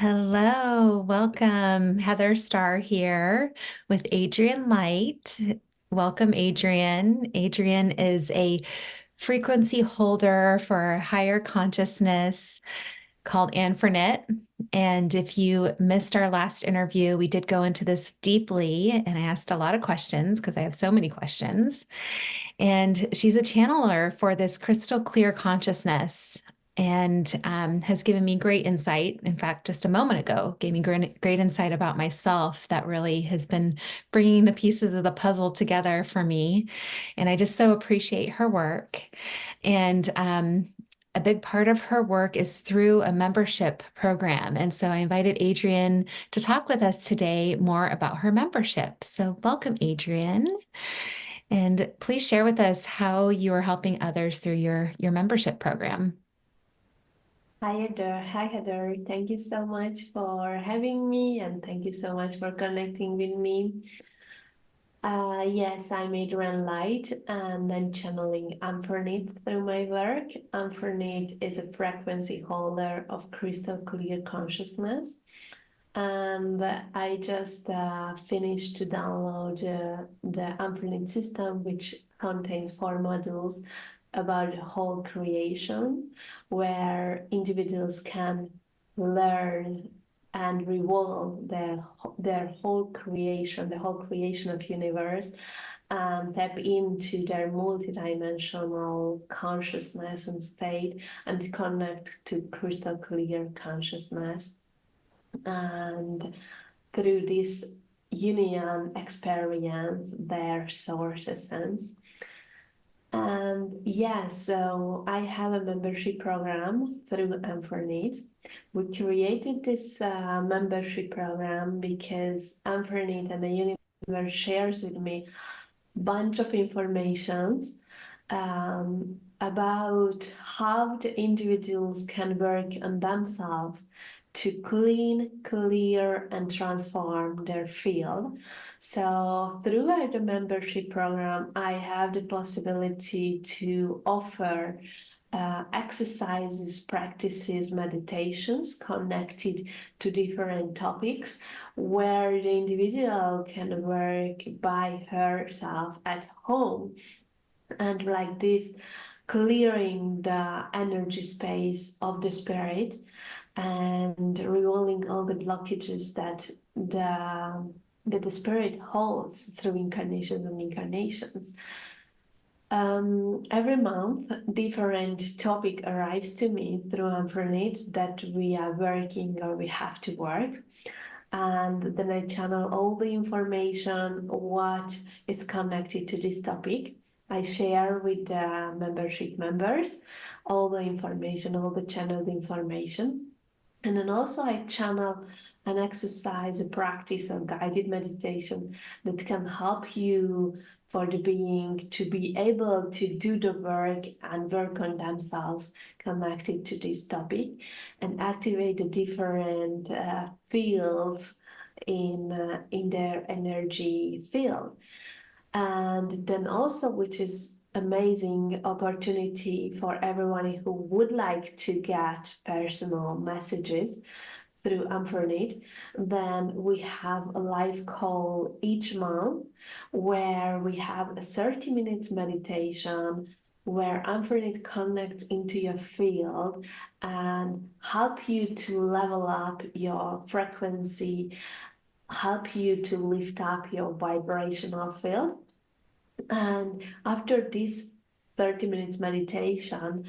Hello, welcome. Heather Star here with Adrienn Light. Welcome, Adrienn. Adrienn is a frequency holder for higher consciousness called Anfrinit. And if you missed our last interview, we did go into this deeply, and I asked a lot of questions because I have so many questions. And she's a channeler for this crystal clear consciousness and has given me great insight. In fact, just a moment ago, gave me great insight about myself that really has been bringing the pieces of the puzzle together for me. And I just so appreciate her work. And a big part of her work is through a membership program. And so I invited Adrienn to talk with us today more about her membership. So welcome, Adrienn. And please share with us how you are helping others through your membership program. Hi Heather. Thank you so much for having me and thank you so much for connecting with me. Yes, I'm Adrienn Light and I'm channeling Anfrinit through my work. Anfrinit is a frequency holder of crystal clear consciousness. And I just finished to download the Anfrinit System, which contains 4 modules about whole creation, where individuals can learn and revolve their whole creation, the whole creation of universe, and tap into their multidimensional consciousness and state and connect to crystal clear consciousness. And through this union experience their source essence. And yeah, so I have a membership program through Anfrinit. We created this membership program because Anfrinit and the universe shares with me a bunch of informations about how the individuals can work on themselves to clean, clear, and transform their field. So throughout the membership program, I have the possibility to offer exercises, practices, meditations connected to different topics where the individual can work by herself at home. And like this, clearing the energy space of the spirit and removing all the blockages that the spirit holds through incarnations and incarnations. Every month, different topic arrives to me through Anfrinit that we are working or we have to work. And then I channel all the information, what is connected to this topic. I share with the membership members all the information, all the channeled information. And then also I channel an exercise, a practice, or guided meditation that can help you for the being to be able to do the work and work on themselves connected to this topic and activate the different fields in their energy field. And then also, which is amazing opportunity for everyone who would like to get personal messages through Anfrinit, then we have a live call each month where we have a 30-minute meditation where Anfrinit connects into your field and help you to level up your frequency, help you to lift up your vibrational field. And after this 30 minutes meditation,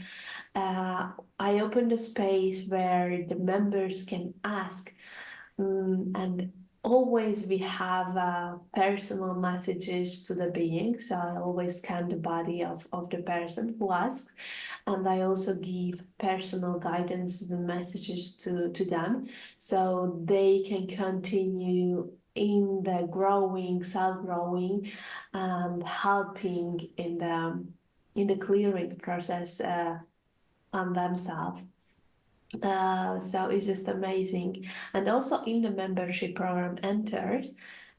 I opened a space where the members can ask, and always we have personal messages to the being. So I always scan the body of the person who asks, and I also give personal guidances and messages to them so they can continue in the growing, self-growing, and helping in the clearing process on themselves. So it's just amazing. And also in the membership program entered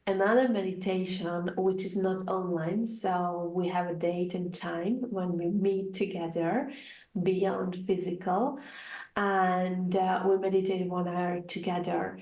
another meditation, which is not online. So we have a date and time when we meet together beyond physical. and we meditated 1 hour together.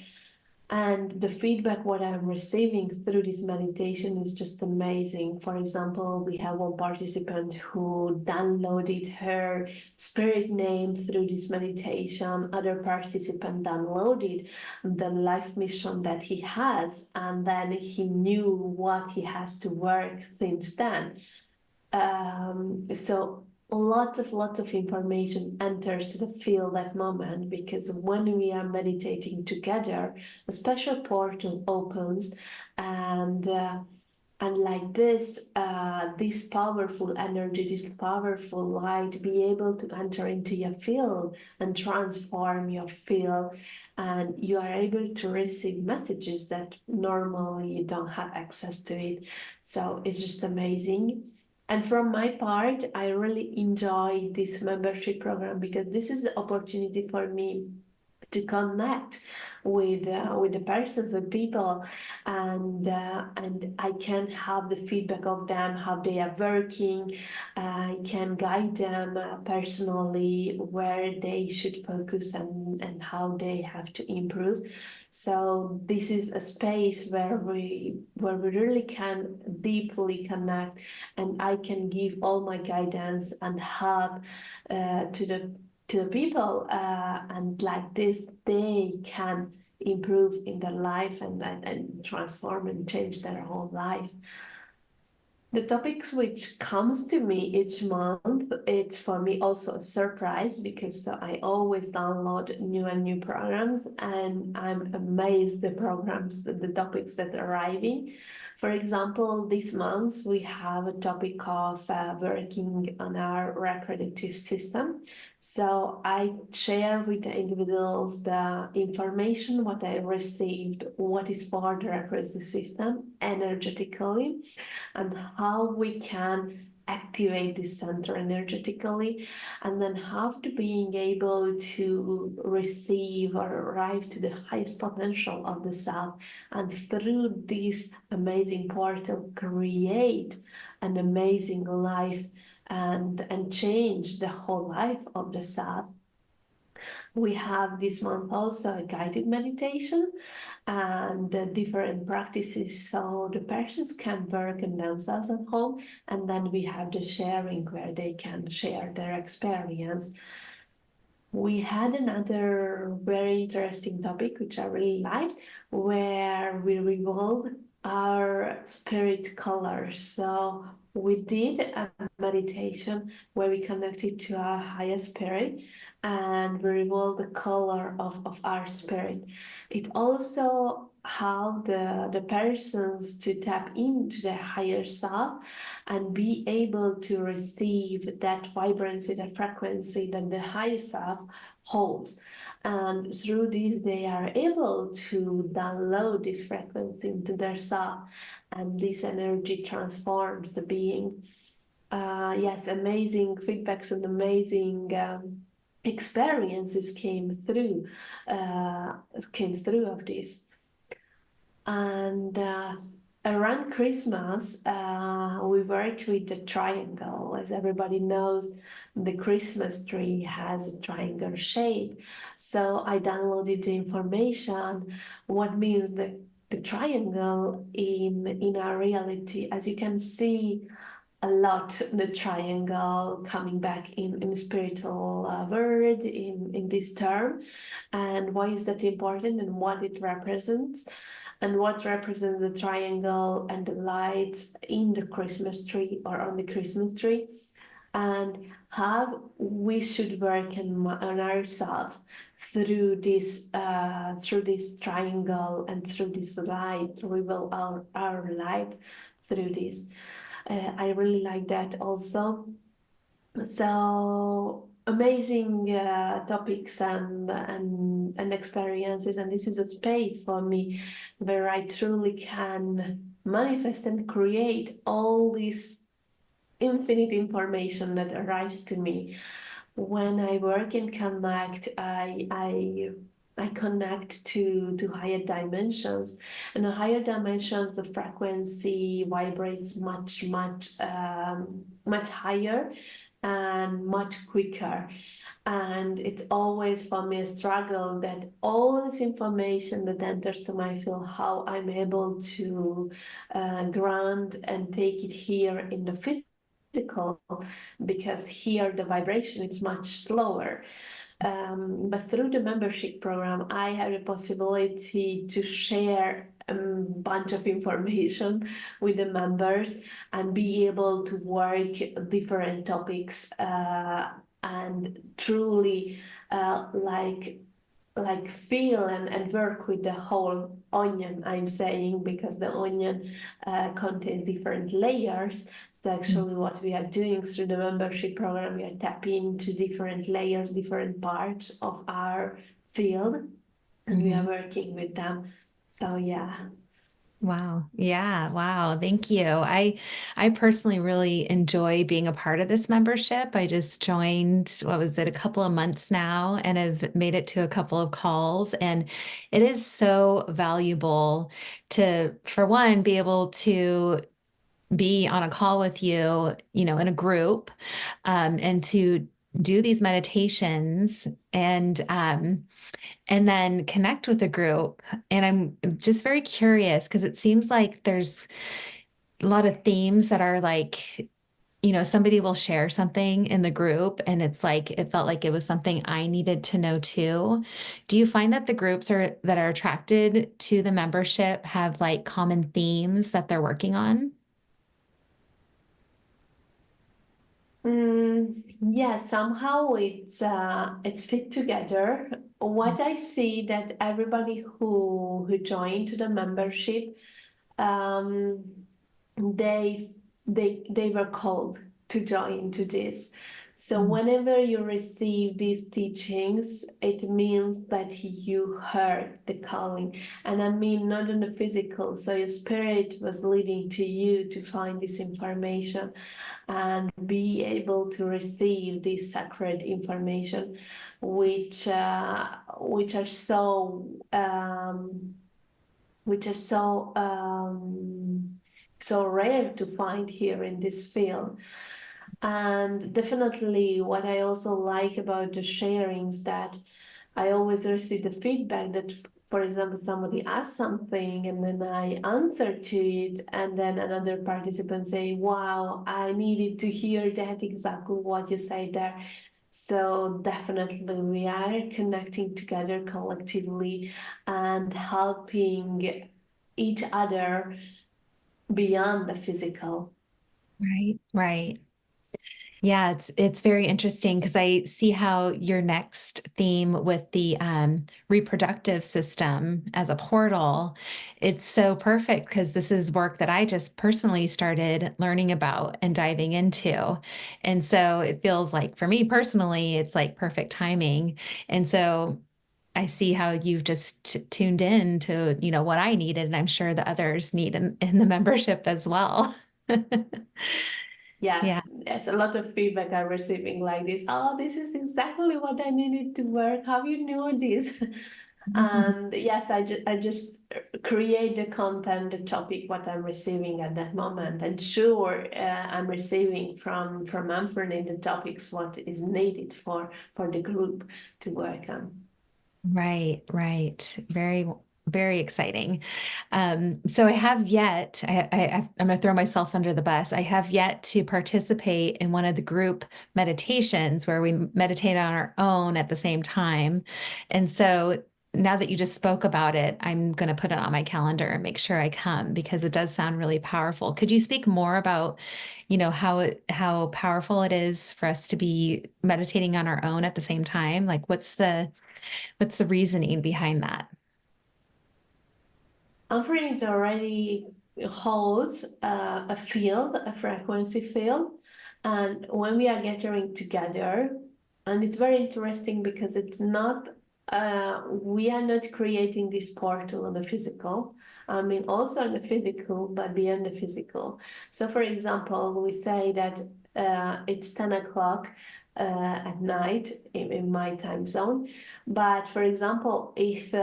And the feedback what I'm receiving through this meditation is just amazing. For example, we have one participant who downloaded her spirit name through this meditation. Other participant downloaded the life mission that he has, and then he knew what he has to work since then. So lots of information enters the field that moment, because when we are meditating together, a special portal opens, and like this powerful energy, this powerful light be able to enter into your field and transform your field, and you are able to receive messages that normally you don't have access to it. So it's just amazing. And from my part, I really enjoy this membership program, because this is the opportunity for me to connect with the persons, with people, and I can have the feedback of them, how they are working. I can guide them personally where they should focus, and how they have to improve. So this is a space where we really can deeply connect, and I can give all my guidance and help to the people, and like this they can improve in their life, and transform and change their whole life. The topics which comes to me each month, it's for me also a surprise, because I always download new and new programs, and I'm amazed the programs, the topics that are arriving. For example, this month we have a topic of working on our reproductive system. So I share with the individuals the information what I received, what is for the reproductive system energetically, and how we can activate this center energetically, and then how to being able to receive or arrive to the highest potential of the self, and through this amazing portal create an amazing life, and change the whole life of the self. We have this month also a guided meditation and different practices, so the persons can work on themselves at home, and then we have the sharing where they can share their experience. We had another very interesting topic which I really liked, where we revolved our spirit colors. So we did a meditation where we connected to our higher spirit, and we revolved the color of our spirit. It also how the persons to tap into their higher self, and be able to receive that vibrancy, that frequency that the higher self holds. And through this, they are able to download this frequency into their self, and this energy transforms the being. Yes, amazing feedbacks and amazing experiences came through of this. And around Christmas, we worked with the triangle. As everybody knows, the Christmas tree has a triangle shape. So I downloaded the information, what means the triangle in our reality. As you can see, a lot the triangle coming back in spiritual word in this term, and why is that important, and what it represents, and what represents the triangle and the lights in the Christmas tree or on the Christmas tree, and how we should work on ourselves through this triangle, and through this light, reveal our light through this. I really like that also. So amazing topics and experiences, and this is a space for me where I truly can manifest and create all this infinite information that arrives to me. When I work and connect, I connect to higher dimensions, and the higher dimensions, the frequency vibrates much higher, and much quicker. And it's always for me a struggle that all this information that enters to my field, how I'm able to ground and take it here in the physical, because here the vibration is much slower. But through the membership program, I have the possibility to share a bunch of information with the members and be able to work different topics and truly like feel and work with the whole onion, I'm saying, because the onion contains different layers. So actually what we are doing through the membership program, we are tapping into different layers, different parts of our field, and we are Mhm. working with them. So yeah. Wow. Yeah. Wow. Thank you. I personally really enjoy being a part of this membership. I just joined, what was it, a couple of months now, and have made it to a couple of calls. And it is so valuable to, for one, be able to be on a call with you, in a group, and to do these meditations and then connect with a group. And I'm just very curious because it seems like there's a lot of themes that are like, somebody will share something in the group and it's like it felt like it was something I needed to know too. Do you find that the groups that are attracted to the membership have like common themes that they're working on? Yeah, somehow it's fit together. What I see that everybody who joined the membership, um, they they were called to join to this. So Mm. whenever you receive these teachings, it means that you heard the calling. And I mean not in the physical. So your spirit was leading to you to find this information and be able to receive this sacred information, which are so which are so so rare to find here in this field. And definitely, what I also like about the sharings that I always receive the feedback that, for example, somebody asks something and then I answer to it, and then another participant say, "Wow, I needed to hear that exactly what you say there." So definitely, we are connecting together collectively and helping each other beyond the physical. Right, right. Yeah, it's very interesting because I see how your next theme with the reproductive system as a portal, it's so perfect because this is work that I just personally started learning about and diving into. And so it feels like for me personally, it's like perfect timing. And so I see how you've just tuned in to, what I needed, and I'm sure the others need in the membership as well. Yes, Yeah. yes, a lot of feedback I'm receiving like this. Oh, this is exactly what I needed to work. How you know this? And yes, I just create the content, the topic, what I'm receiving at that moment. And sure, I'm receiving from Anfrinit the topics what is needed for the group to work on. Right, right. Very, very exciting. So I have yet, I'm going to throw myself under the bus. I have yet to participate in one of the group meditations where we meditate on our own at the same time. And so now that you just spoke about it, I'm going to put it on my calendar and make sure I come because it does sound really powerful. Could you speak more about, how powerful it is for us to be meditating on our own at the same time? Like, what's the reasoning behind that? Anfrinit already holds a field, a frequency field, and when we are gathering together, and it's very interesting because it's not, we are not creating this portal on the physical. I mean, also on the physical, but beyond the physical. So, for example, we say that it's 10 o'clock at night in my time zone. But for example, if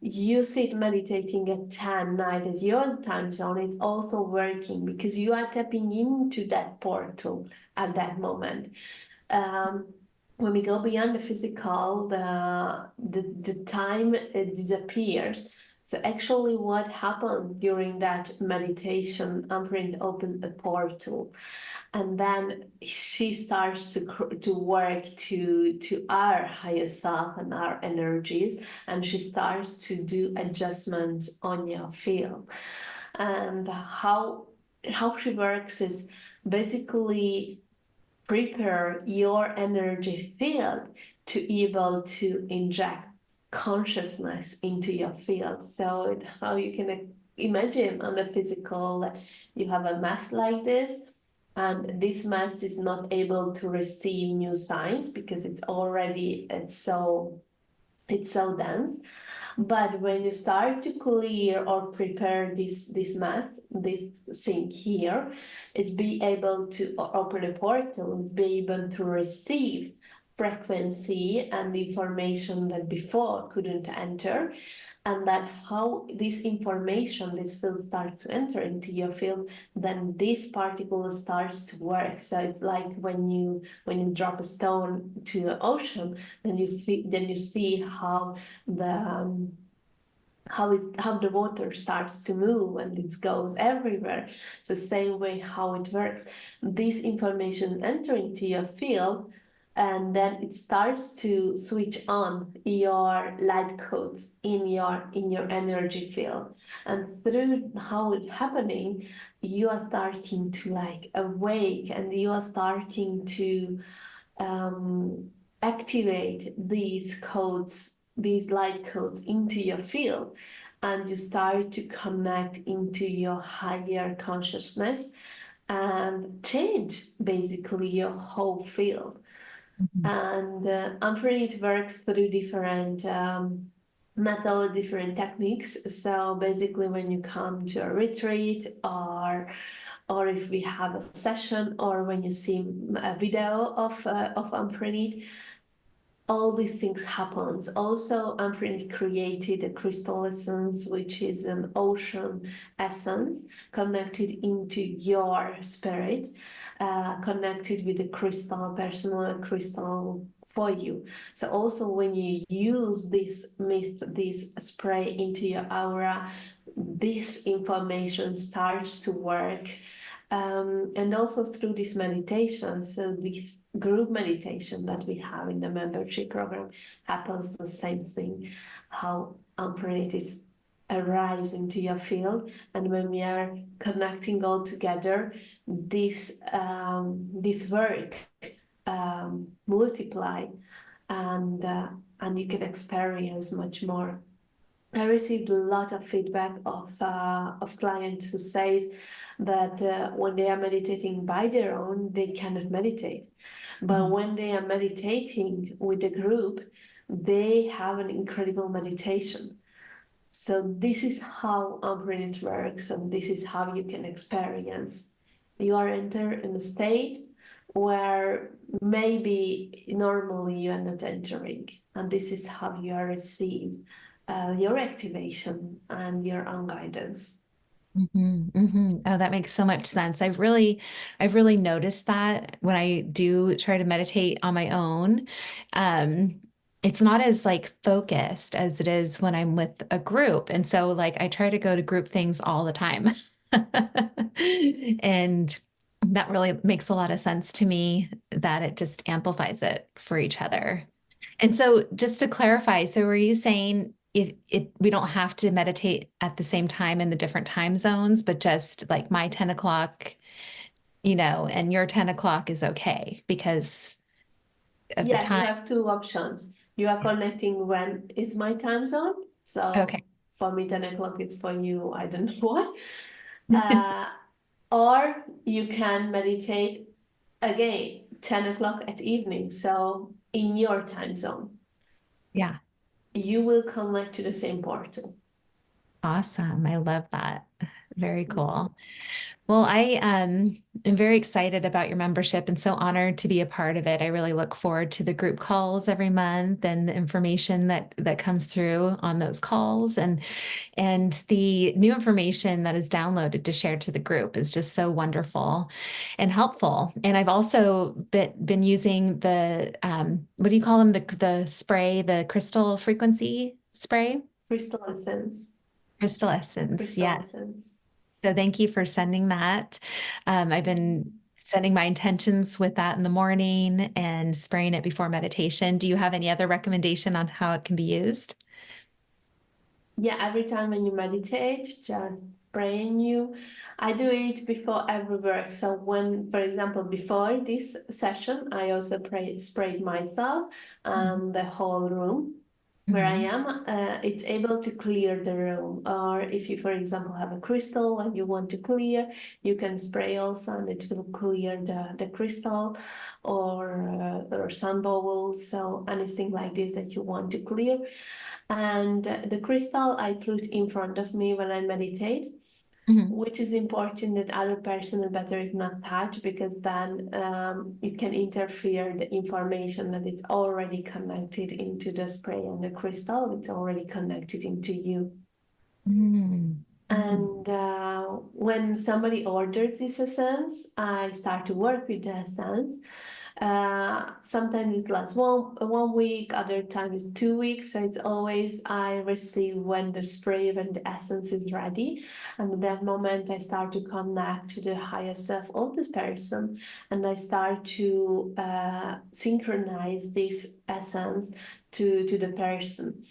you sit meditating at 10 night at your time zone, it's also working because you are tapping into that portal at that moment. Um, when we go beyond the physical, the time disappears. So actually, what happened during that meditation, Anfrinit opened a portal, and then she starts to work to our higher self and our energies, and she starts to do adjustments on your field. And how she works is basically prepare your energy field to be able to inject consciousness into your field. So how you can imagine on the physical that you have a mass like this, and this mass is not able to receive new signs because it's so dense. But when you start to clear or prepare this math, this thing here, is be able to open a portal, is be able to receive frequency and information that before couldn't enter, and that how this information, this field starts to enter into your field, then this particle starts to work. So it's like when you drop a stone to the ocean, then you see how the how the water starts to move and it goes everywhere. It's the same way how it works. This information enter into your field, and then it starts to switch on your light codes in your energy field. And through how it's happening, you are starting to like awake, and you are starting to um, activate these codes, these light codes into your field, and you start to connect into your higher consciousness and change basically your whole field. Mhm. And Anfrinit works through different methods, different techniques. So basically, when you come to a retreat, or if we have a session, or when you see a video of Anfrinit, all these things happens. Also, Anfrinit created a crystal essence, which is an ocean essence connected into your spirit, connected with the crystal, personal crystal for you. So also when you use this spray into your aura, this information starts to work. And also through this meditation, so this group meditation that we have in the membership program, happens the same thing, how Anfrinit arrives into your field, and when we are connecting all together, this work multiply, and you can experience much more. I received a lot of feedback of clients who says that when they are meditating by their own, they cannot meditate. But Mhm. when they are meditating with a group, they have an incredible meditation. So this is how Anfrinit works, and this is how you can experience. You are enter in a state where maybe normally you are not entering, and this is how you are receive your activation and your own guidance. Oh, that makes so much sense. I've really noticed that when I do try to meditate on my own, um, it's not as like focused as it is when I'm with a group. And so like I try to go to group things all the time. And that really makes a lot of sense to me that it just amplifies it for each other. And so just to clarify, so were you saying if it we don't have to meditate at the same time in the different time zones, but just like my 10 o'clock, and your 10 o'clock is okay because of the Yeah, you time? have two options. You are connecting when it's my time zone. So Okay. for me, 10 o'clock it's for you, I don't know what. Uh, or you can meditate again, 10 o'clock at evening. So in your time zone, Yeah. you will connect to the same portal. Awesome. I love that. Very Mhm. cool. Well, I am very excited about your membership and so honored to be a part of it. I really look forward to the group calls every month and the information that comes through on those calls and the new information that is downloaded to share to the group is just so wonderful and helpful. And I've also been using the what do you call them? The spray, the crystal frequency spray? Crystal essence. Crystal essence. Crystal Yes. essence. So thank you for sending that. I've been setting my intentions with that in the morning and spraying it before meditation. Do you have any other recommendation on how it can be used? Yeah, every time when you meditate, just praying you. I do it before every work. So when, for example, before this session, I also sprayed myself and the whole room where I Mhm. am. It's able to clear the room. Or if you, for example, have a crystal and you want to clear, you can spray also, and it will clear the crystal or sun bubbles. So anything like this that you want to clear. And the crystal I put in front of me when I meditate, Mhm. which is important that other person is better if not touch, because then it can interfere the information that it's already connected into the spray and the crystal. It's already connected into you. Mhm. Mhm. And when somebody orders this essence, I start to work with the essence. Sometimes it lasts one week, other times 2 weeks. So it's always I receive when the spray, when the essence is ready, and at that moment I start to connect to the higher self of this person, and I start to synchronize this essence to the person.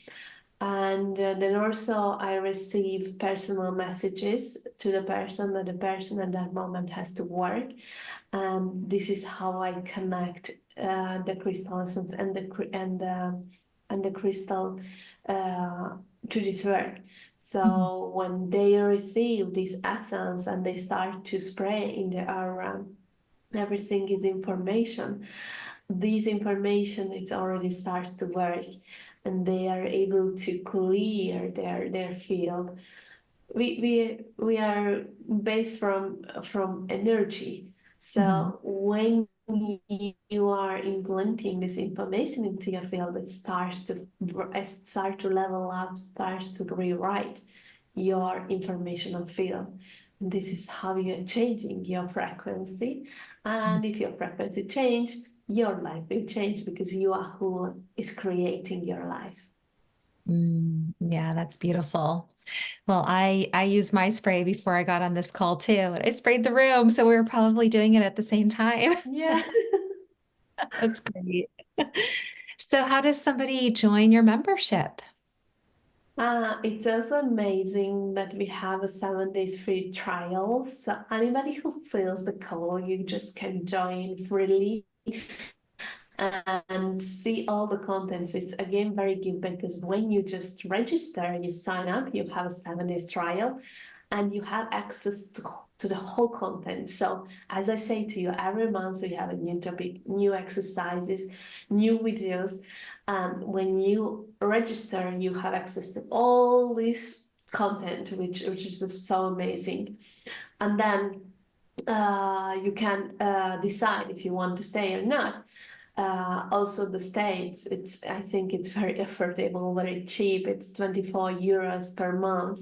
And then also I receive personal messages to the person that the person at that moment has to work. This is how I connect the crystal essence and the crystal to this work. Mhm. So when they receive this essence and they start to spray in the aura, everything is information. This information it already starts to work, and they are able to clear their field. We are based from energy. Mhm. So when you are implanting this information into your field, it start to level up, starts to rewrite your informational field. This is how you're changing your frequency. And if your frequency change, your life will change, because you are who is creating your life. Yeah, that's beautiful. Well, I used my spray before I got on this call too, and I sprayed the room, so we were probably doing it at the same time. Yeah. That's great. So, how does somebody join your membership? It's also amazing that we have a 7 days free trial. So anybody who feels the call, you just can join freely and see all the contents. It's again very good, because when you just register, you sign up, you have a 7 days trial, and you have access to the whole content. So as I say to you, every month we have a new topic, new exercises, new videos. And when you register, you have access to all this content, which is just so amazing. And then you can decide if you want to stay or not. Also the states, it's I think it's very affordable, very cheap. It's 24 euros per month.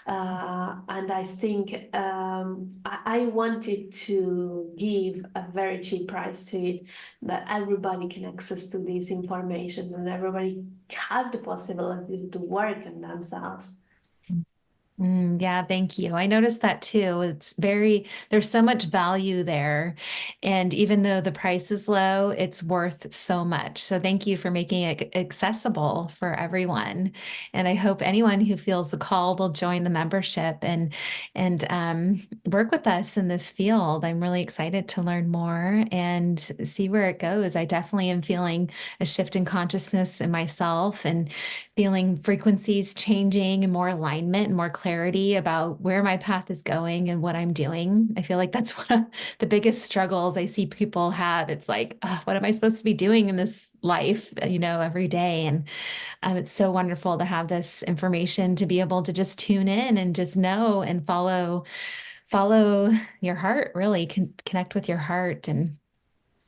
And I think I wanted to give a very cheap price to it, that everybody can access to these informations and everybody have the possibility to work on themselves. Yeah, thank you. I noticed that too. There's so much value there. And even though the price is low, it's worth so much. So thank you for making it accessible for everyone. And I hope anyone who feels the call will join the membership and work with us in this field. I'm really excited to learn more and see where it goes. I definitely am feeling a shift in consciousness in myself and feeling frequencies changing and more alignment and more clarity clarity about where my path is going and what I'm doing. I feel like that's one of the biggest struggles I see people have. It's like, what am I supposed to be doing in this life, every day? And it's so wonderful to have this information to be able to just tune in and just know and follow your heart, really connect with your heart and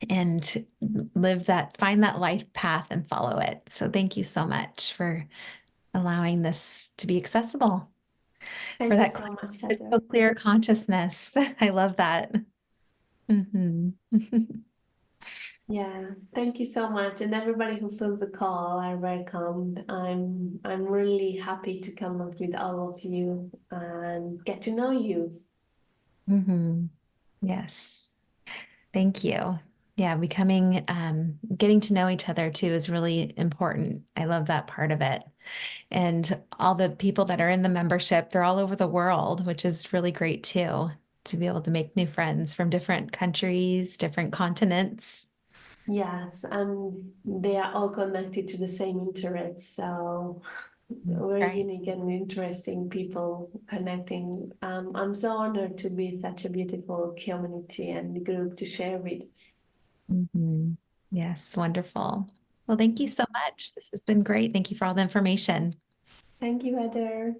find that life path and follow it. So thank you so much for allowing this to be accessible for Thank you that so much, crystal Heather. clear consciousness. I love that. Hmm. Yeah, thank you so much. And everybody who fills the call are welcome. I'm really happy to come up with all of you and get to know you. Hmm. Yes. Thank you. Yeah, getting to know each other too is really important. I love that part of it. And all the people that are in the membership, they're all over the world, which is really great too, to be able to make new friends from different countries, different continents. Yes, and they are all connected to the same interests. So very Right. unique and interesting people connecting. I'm so honored to be such a beautiful community and group to share with. Hmm. Yes, wonderful. Well, thank you so much. This has been great. Thank you for all the information. Thank you, Heather.